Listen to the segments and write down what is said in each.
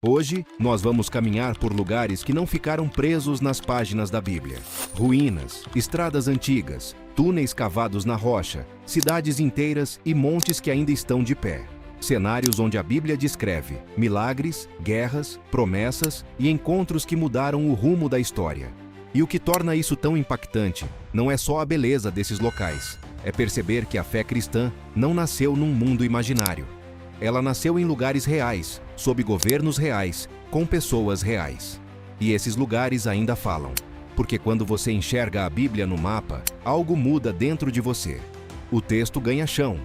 Hoje, nós vamos caminhar por lugares que não ficaram presos nas páginas da Bíblia. Ruínas, estradas antigas, túneis cavados na rocha, cidades inteiras e montes que ainda estão de pé. Cenários onde a Bíblia descreve milagres, guerras, promessas e encontros que mudaram o rumo da história. E o que torna isso tão impactante não é só a beleza desses locais, é perceber que a fé cristã não nasceu num mundo imaginário. Ela nasceu em lugares reais, sob governos reais, com pessoas reais. E esses lugares ainda falam, porque quando você enxerga a Bíblia no mapa, algo muda dentro de você. O texto ganha chão.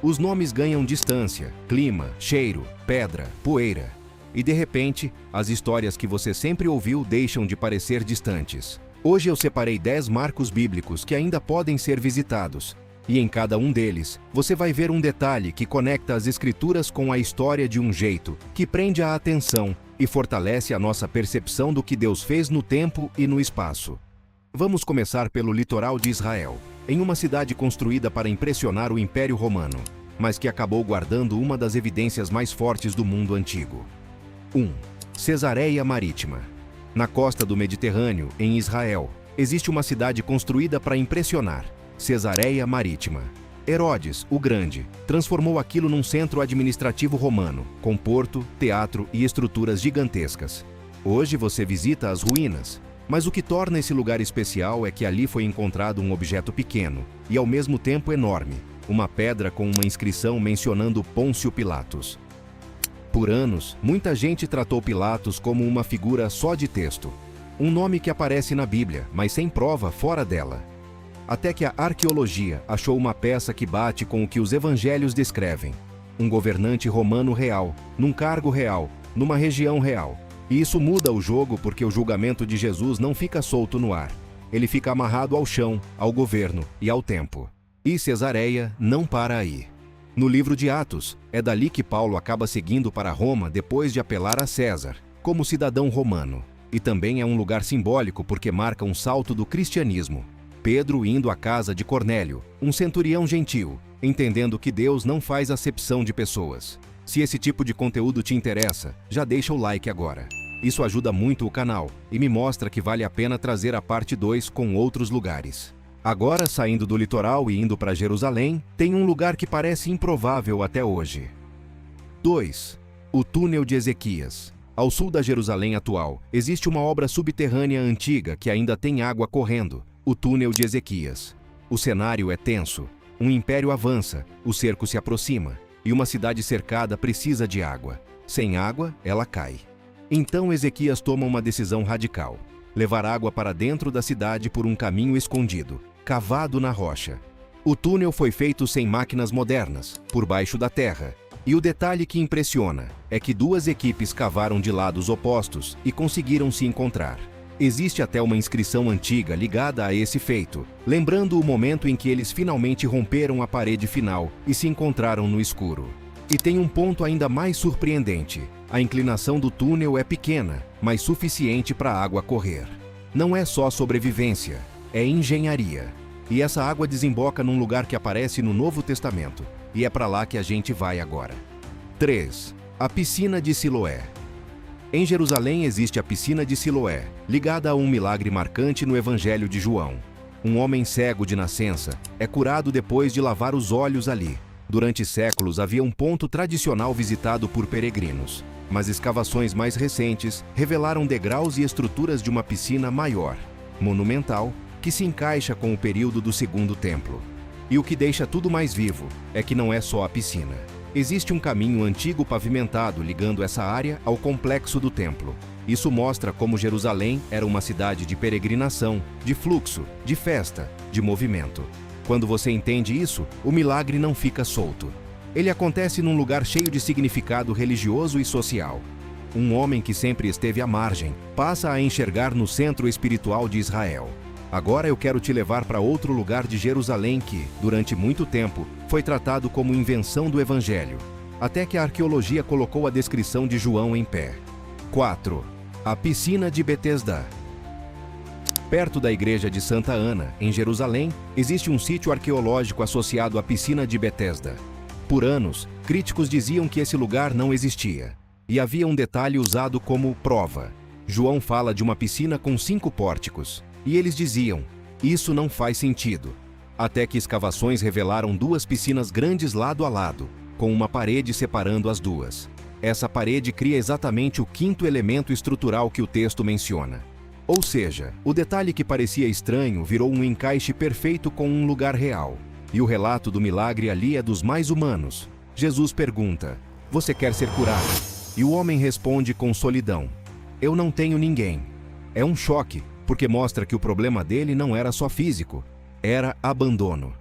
Os nomes ganham distância, clima, cheiro, pedra, poeira. E de repente, as histórias que você sempre ouviu deixam de parecer distantes. Hoje eu separei 10 marcos bíblicos que ainda podem ser visitados. E em cada um deles, você vai ver um detalhe que conecta as Escrituras com a história de um jeito que prende a atenção e fortalece a nossa percepção do que Deus fez no tempo e no espaço. Vamos começar pelo litoral de Israel, em uma cidade construída para impressionar o Império Romano, mas que acabou guardando uma das evidências mais fortes do mundo antigo. 1. Cesareia Marítima. Na costa do Mediterrâneo, em Israel, existe uma cidade construída para impressionar. Cesareia Marítima. Herodes, o Grande, transformou aquilo num centro administrativo romano, com porto, teatro e estruturas gigantescas. Hoje você visita as ruínas, mas o que torna esse lugar especial é que ali foi encontrado um objeto pequeno e ao mesmo tempo enorme, uma pedra com uma inscrição mencionando Pôncio Pilatos. Por anos, muita gente tratou Pilatos como uma figura só de texto, um nome que aparece na Bíblia, mas sem prova fora dela. Até que a arqueologia achou uma peça que bate com o que os evangelhos descrevem. Um governante romano real, num cargo real, numa região real. E isso muda o jogo porque o julgamento de Jesus não fica solto no ar. Ele fica amarrado ao chão, ao governo e ao tempo. E Cesareia não para aí. No livro de Atos, é dali que Paulo acaba seguindo para Roma depois de apelar a César, como cidadão romano. E também é um lugar simbólico porque marca um salto do cristianismo. Pedro indo à casa de Cornélio, um centurião gentil, entendendo que Deus não faz acepção de pessoas. Se esse tipo de conteúdo te interessa, já deixa o like agora. Isso ajuda muito o canal e me mostra que vale a pena trazer a parte 2 com outros lugares. Agora, saindo do litoral e indo para Jerusalém, tem um lugar que parece improvável até hoje. 2. O túnel de Ezequias. Ao sul da Jerusalém atual, existe uma obra subterrânea antiga que ainda tem água correndo. O túnel de Ezequias. O cenário é tenso. Um império avança, o cerco se aproxima, e uma cidade cercada precisa de água. Sem água, ela cai. Então Ezequias toma uma decisão radical: levar água para dentro da cidade por um caminho escondido, cavado na rocha. O túnel foi feito sem máquinas modernas, por baixo da terra. E o detalhe que impressiona é que 2 equipes cavaram de lados opostos e conseguiram se encontrar. Existe até uma inscrição antiga ligada a esse feito, lembrando o momento em que eles finalmente romperam a parede final e se encontraram no escuro. E tem um ponto ainda mais surpreendente: a inclinação do túnel é pequena, mas suficiente para a água correr. Não é só sobrevivência, é engenharia. E essa água desemboca num lugar que aparece no Novo Testamento, e é para lá que a gente vai agora. 3. A piscina de Siloé. Em Jerusalém existe a piscina de Siloé, ligada a um milagre marcante no Evangelho de João. Um homem cego de nascença é curado depois de lavar os olhos ali. Durante séculos havia um ponto tradicional visitado por peregrinos, mas escavações mais recentes revelaram degraus e estruturas de uma piscina maior, monumental, que se encaixa com o período do Segundo Templo. E o que deixa tudo mais vivo é que não é só a piscina. Existe um caminho antigo pavimentado ligando essa área ao complexo do templo. Isso mostra como Jerusalém era uma cidade de peregrinação, de fluxo, de festa, de movimento. Quando você entende isso, o milagre não fica solto. Ele acontece num lugar cheio de significado religioso e social. Um homem que sempre esteve à margem passa a enxergar no centro espiritual de Israel. Agora eu quero te levar para outro lugar de Jerusalém que, durante muito tempo, foi tratado como invenção do Evangelho, até que a arqueologia colocou a descrição de João em pé. 4. A piscina de Betesda. Perto da igreja de Santa Ana, em Jerusalém, existe um sítio arqueológico associado à piscina de Betesda. Por anos, críticos diziam que esse lugar não existia. e havia um detalhe usado como prova. João fala de uma piscina com 5 pórticos, e eles diziam: isso não faz sentido. Até que escavações revelaram 2 piscinas grandes lado a lado, com uma parede separando as duas. Essa parede cria exatamente o 5º elemento estrutural que o texto menciona. Ou seja, o detalhe que parecia estranho virou um encaixe perfeito com um lugar real. E o relato do milagre ali é dos mais humanos. Jesus pergunta: você quer ser curado? E o homem responde com solidão: eu não tenho ninguém. É um choque, porque mostra que o problema dele não era só físico, era abandono.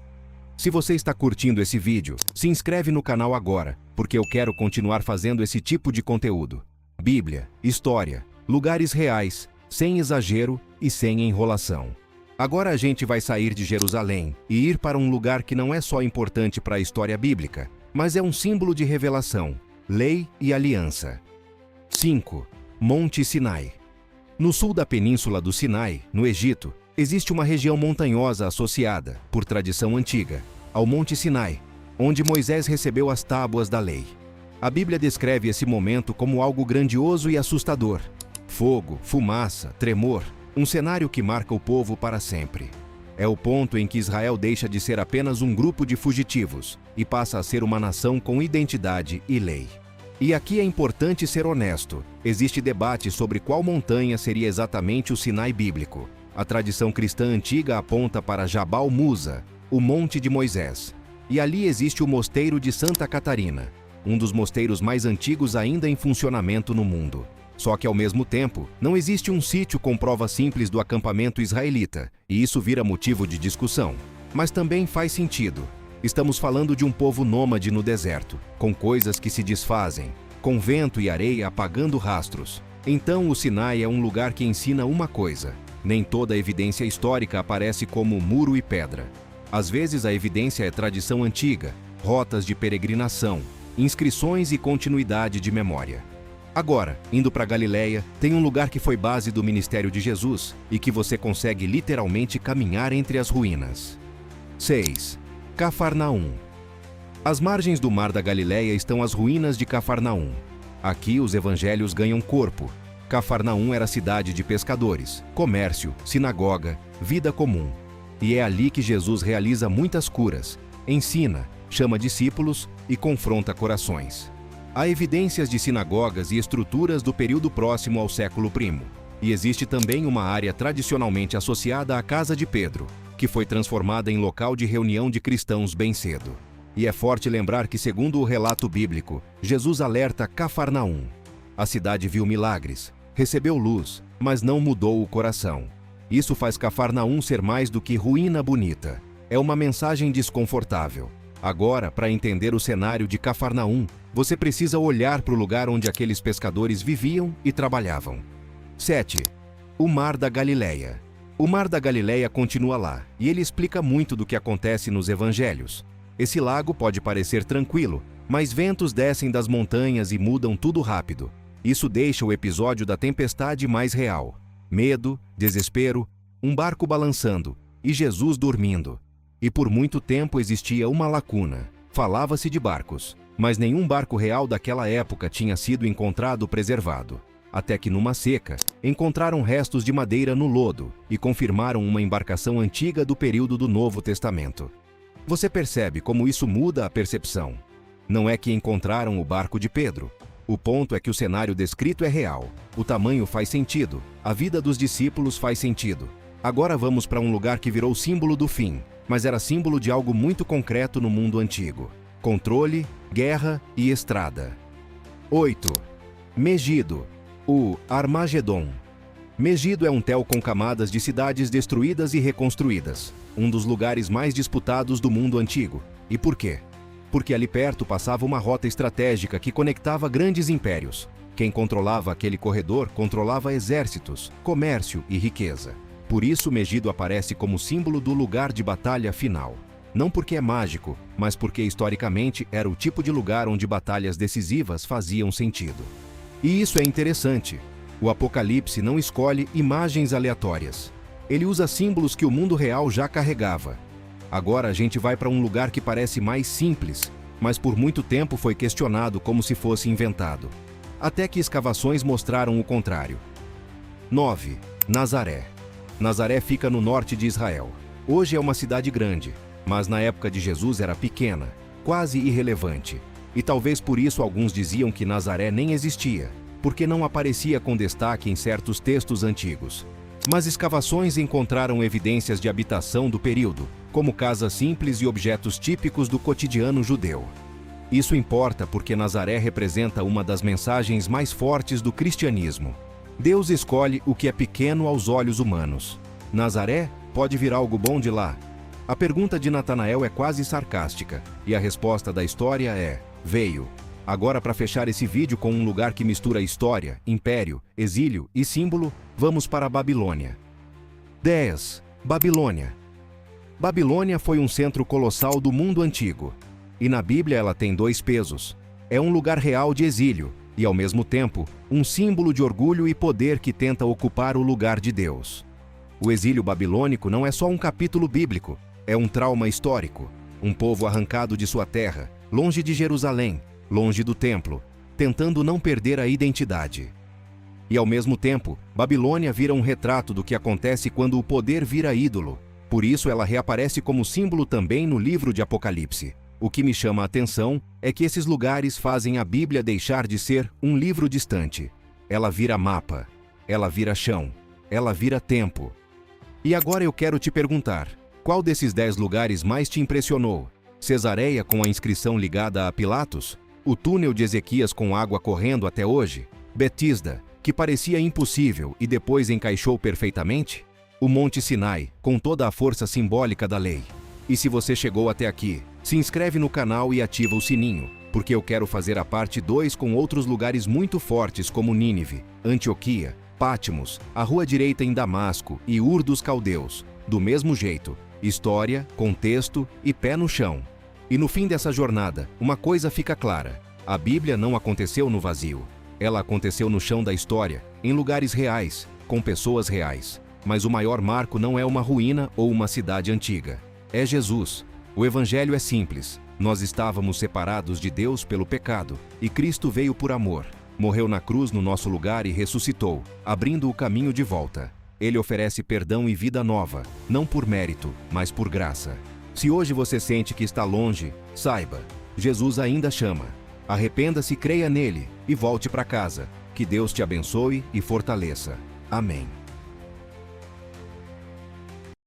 Se você está curtindo esse vídeo, se inscreve no canal agora, porque eu quero continuar fazendo esse tipo de conteúdo. Bíblia, história, lugares reais, sem exagero e sem enrolação. Agora a gente vai sair de Jerusalém e ir para um lugar que não é só importante para a história bíblica, mas é um símbolo de revelação, lei e aliança. 5. Monte Sinai. No sul da península do Sinai, no Egito, existe uma região montanhosa associada, por tradição antiga, ao Monte Sinai, onde Moisés recebeu as tábuas da lei. A Bíblia descreve esse momento como algo grandioso e assustador. Fogo, fumaça, tremor, um cenário que marca o povo para sempre. É o ponto em que Israel deixa de ser apenas um grupo de fugitivos e passa a ser uma nação com identidade e lei. E aqui é importante ser honesto. Existe debate sobre qual montanha seria exatamente o Sinai bíblico. A tradição cristã antiga aponta para Jabal Musa, o Monte de Moisés. E ali existe o Mosteiro de Santa Catarina, um dos mosteiros mais antigos ainda em funcionamento no mundo. Só que, ao mesmo tempo, não existe um sítio com prova simples do acampamento israelita, e isso vira motivo de discussão. Mas também faz sentido. Estamos falando de um povo nômade no deserto, com coisas que se desfazem, com vento e areia apagando rastros. Então o Sinai é um lugar que ensina uma coisa: nem toda evidência histórica aparece como muro e pedra. Às vezes a evidência é tradição antiga, rotas de peregrinação, inscrições e continuidade de memória. Agora, indo para Galileia, tem um lugar que foi base do ministério de Jesus e que você consegue literalmente caminhar entre as ruínas. 6. Cafarnaum. Às margens do Mar da Galileia estão as ruínas de Cafarnaum. Aqui os evangelhos ganham corpo. Cafarnaum era cidade de pescadores, comércio, sinagoga, vida comum. E é ali que Jesus realiza muitas curas, ensina, chama discípulos e confronta corações. Há evidências de sinagogas e estruturas do período próximo ao século I. E existe também uma área tradicionalmente associada à casa de Pedro, que foi transformada em local de reunião de cristãos bem cedo. E é forte lembrar que, segundo o relato bíblico, Jesus alerta Cafarnaum. A cidade viu milagres, recebeu luz, mas não mudou o coração. Isso faz Cafarnaum ser mais do que ruína bonita. É uma mensagem desconfortável. Agora, para entender o cenário de Cafarnaum, você precisa olhar para o lugar onde aqueles pescadores viviam e trabalhavam. 7. O Mar da Galileia. O Mar da Galileia continua lá, e ele explica muito do que acontece nos evangelhos. Esse lago pode parecer tranquilo, mas ventos descem das montanhas e mudam tudo rápido. Isso deixa o episódio da tempestade mais real. Medo, desespero, um barco balançando e Jesus dormindo. E por muito tempo existia uma lacuna. Falava-se de barcos, mas nenhum barco real daquela época tinha sido encontrado preservado. Até que numa seca, encontraram restos de madeira no lodo e confirmaram uma embarcação antiga do período do Novo Testamento. Você percebe como isso muda a percepção. Não é que encontraram o barco de Pedro. O ponto é que o cenário descrito é real. O tamanho faz sentido. A vida dos discípulos faz sentido. Agora vamos para um lugar que virou símbolo do fim, mas era símbolo de algo muito concreto no mundo antigo: controle, guerra e estrada. 8. Megido. O Armagedon. Megido é um tel com camadas de cidades destruídas e reconstruídas, um dos lugares mais disputados do mundo antigo. E por quê? Porque ali perto passava uma rota estratégica que conectava grandes impérios. Quem controlava aquele corredor controlava exércitos, comércio e riqueza. Por isso Megido aparece como símbolo do lugar de batalha final. Não porque é mágico, mas porque historicamente era o tipo de lugar onde batalhas decisivas faziam sentido. E isso é interessante. O Apocalipse não escolhe imagens aleatórias. Ele usa símbolos que o mundo real já carregava. Agora a gente vai para um lugar que parece mais simples, mas por muito tempo foi questionado como se fosse inventado. até que escavações mostraram o contrário. 9. Nazaré. Nazaré fica no norte de Israel. Hoje é uma cidade grande, mas na época de Jesus era pequena, quase irrelevante. E talvez por isso alguns diziam que Nazaré nem existia, porque não aparecia com destaque em certos textos antigos. Mas escavações encontraram evidências de habitação do período, como casas simples e objetos típicos do cotidiano judeu. Isso importa porque Nazaré representa uma das mensagens mais fortes do cristianismo. Deus escolhe o que é pequeno aos olhos humanos. Nazaré pode vir algo bom de lá? A pergunta de Natanael é quase sarcástica, e a resposta da história é: veio. Agora, para fechar esse vídeo com um lugar que mistura história, império, exílio e símbolo, vamos para a Babilônia. 10. Babilônia. Babilônia foi um centro colossal do mundo antigo. E na Bíblia ela tem dois pesos. É um lugar real de exílio e, ao mesmo tempo, um símbolo de orgulho e poder que tenta ocupar o lugar de Deus. O exílio babilônico não é só um capítulo bíblico, é um trauma histórico. Um povo arrancado de sua terra, longe de Jerusalém, longe do templo, tentando não perder a identidade. E ao mesmo tempo, Babilônia vira um retrato do que acontece quando o poder vira ídolo. Por isso ela reaparece como símbolo também no livro de Apocalipse. O que me chama a atenção é que esses lugares fazem a Bíblia deixar de ser um livro distante. Ela vira mapa, ela vira chão, ela vira tempo. E agora eu quero te perguntar, qual desses 10 lugares mais te impressionou? Cesareia com a inscrição ligada a Pilatos? O túnel de Ezequias com água correndo até hoje? Betisda, que parecia impossível e depois encaixou perfeitamente? O Monte Sinai, com toda a força simbólica da lei? E se você chegou até aqui, se inscreve no canal e ativa o sininho, porque eu quero fazer a parte 2 com outros lugares muito fortes como Nínive, Antioquia, Patmos, a Rua Direita em Damasco e Ur dos Caldeus. Do mesmo jeito, história, contexto e pé no chão. E no fim dessa jornada, uma coisa fica clara: a Bíblia não aconteceu no vazio. Ela aconteceu no chão da história, em lugares reais, com pessoas reais. Mas o maior marco não é uma ruína ou uma cidade antiga. É Jesus. O Evangelho é simples. Nós estávamos separados de Deus pelo pecado, e Cristo veio por amor. Morreu na cruz no nosso lugar e ressuscitou, abrindo o caminho de volta. Ele oferece perdão e vida nova, não por mérito, mas por graça. Se hoje você sente que está longe, saiba, Jesus ainda chama. Arrependa-se, creia nele e volte para casa. Que Deus te abençoe e fortaleça. Amém.